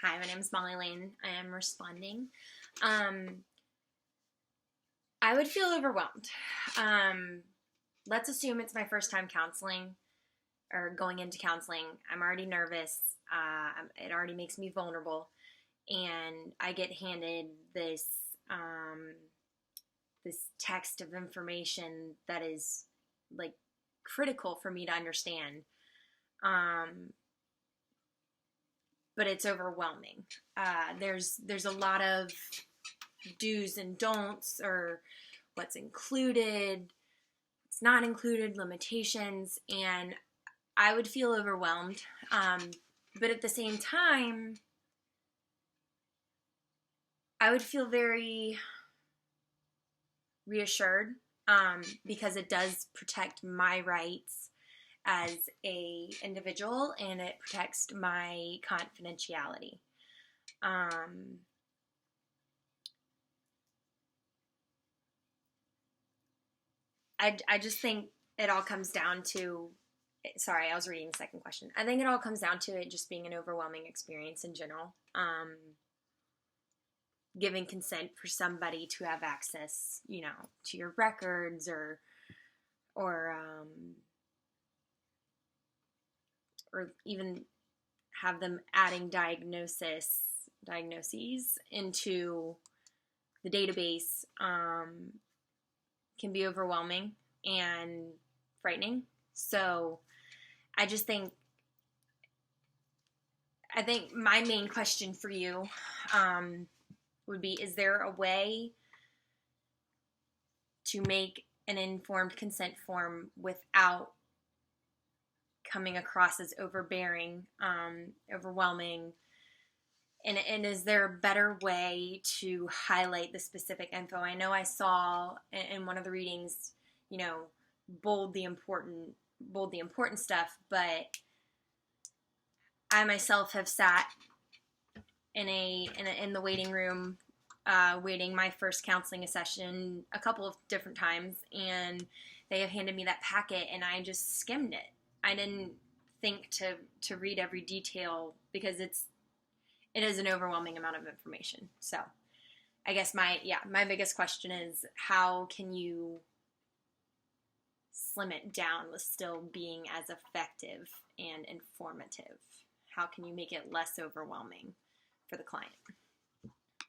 Hi, my name is Molly Lane. I am responding. I would feel overwhelmed. Um, let's assume it's my first time counseling or going into counseling. I'm already nervous. It already makes me vulnerable, and I get handed um, this text of information that is like critical for me to understand. Um, but it's overwhelming. There's a lot of do's and don'ts, or what's included, what's not included, limitations, and I would feel overwhelmed. But at the same time, I would feel very reassured because it does protect my rights as a individual, and it protects my confidentiality. I just think it all comes down to, sorry, I was reading the second question. I think it all comes down to it just being an overwhelming experience in general. Giving consent for somebody to have access, to your records, or even have them adding diagnoses into the database can be overwhelming and frightening. So I think my main question for you would be, is there a way to make an informed consent form without coming across as overbearing, overwhelming? And is there a better way to highlight the specific info? I know I saw in one of the readings, bold the important stuff, but I myself have sat in the waiting room, waiting my first counseling session a couple of different times, and they have handed me that packet, and I just skimmed it. I didn't think to read every detail because it is an overwhelming amount of information. So I guess my biggest question is, how can you slim it down with still being as effective and informative? How can you make it less overwhelming for the client?